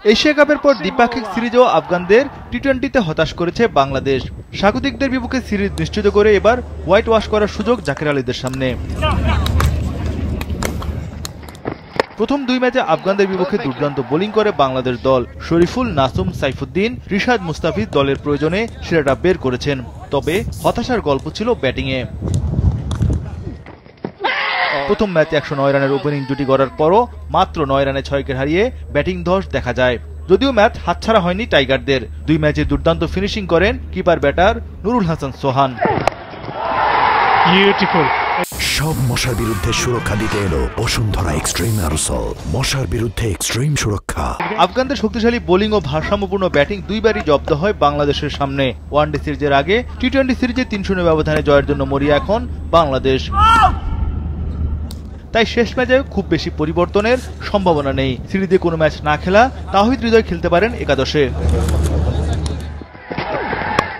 Asia কাপের পর দ্বিপাক্ষিক সিরিজেও আফগানদের টি-20তে হতাশ করেছে বাংলাদেশ। স্বাগতিকদের বিপক্ষে সিরিজ নিশ্চিত করে এবার হোয়াইট ওয়াশ করার সুযোগ জাকের আলীদের সামনে। প্রথম দুই ম্যাচে আফগানদের বিপক্ষে দুর্দান্ত বোলিং করে বাংলাদেশ দল। শরীফুল, নাসুম, সাইফুদ্দিন, রিশাদ মুস্তাফিজ দলের প্রয়োজনে সেরাটা বের করেছেন। তবে হতাশার গল্প ছিল ব্যাটিংয়ে। প্রথম ম্যাচে 109 রানের ওপেনিং জুটি গড়ার পরও মাত্র 9 রানে 6 উইকেট হারিয়ে ব্যাটিং ধস দেখা যায়। যদিও ম্যাচ হাতছাড়া হয়নি টাইগারদের। দুই ম্যাচে দুর্দান্ত ফিনিশিং করেন কিপার ব্যাটার নুরুল হাসান সোহান। সব মশার বিরুদ্ধে সুরক্ষা দিতে এলো বসুন্ধরা এক্সট্রিম অ্যারোসল, মশার বিরুদ্ধে এক্সট্রিম সুরক্ষা। আফগানদের শক্তিশালী বোলিং ও ভারসাম্যপূর্ণ ব্যাটিং দুইবারই জব্দ হয় বাংলাদেশের সামনে। ওয়ানডে সিরিজের আগে টি-20 সিরিজে 3-0 ব্যবধানে জয়ের জন্য মরিয়া এখন বাংলাদেশ। তাই শেষ ম্যাচে খুব বেশি পরিবর্তনের সম্ভাবনা নেই। সিরিজে কোনো ম্যাচ না খেলা তাওহিদ হৃদয় খেলতে পারেন একাদশে।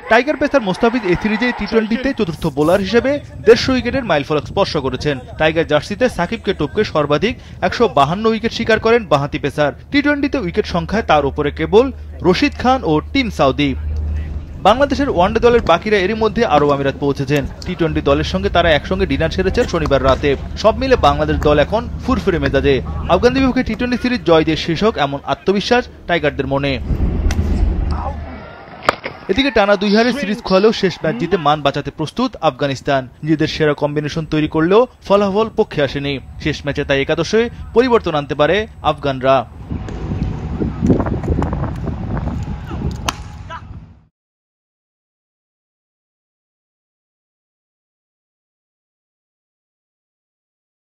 টাইগার পেসার মোস্তাফিজ এই সিরিজে টি-20তে চতুর্থ বোলার হিসেবে 150 উইকেটের মাইলফলক স্পর্শ করেছেন। টাইগার জার্সিতে সাকিবকে টপকে সর্বাধিক 152 উইকেট শিকার করেন বাঁহাতি পেসার। টি-20তে উইকেট সংখ্যায় তার উপরে কেবল রশিদ খান ও টিম সাউদি। বাংলাদেশের ওয়ানডে দলের বাকিরা এরই মধ্যে আরব আমিরাত পৌঁছেছেন। টি-20 দলের সঙ্গে তারা একসঙ্গে ডিনার সেরেছেন শনিবার রাতে। সব মিলে বাংলাদেশ দল এখন ফুরফুরে মেজাজে। আফগানদের বিপক্ষে টি-20 সিরিজ জয় দিয়ে শীর্ষক এমন আত্মবিশ্বাস টাইগারদের মনে। এদিকে টানা 2 হারে সিরিজ খোয়ালেও শেষ ম্যাচ জিতে মান বাঁচাতে প্রস্তুত আফগানিস্তান। নিজেদের সেরা কম্বিনেশন তৈরি করলেও ফলাফল পক্ষে আসেনি। শেষ ম্যাচে তাই একাদশে পরিবর্তন আনতে পারে আফগানরা।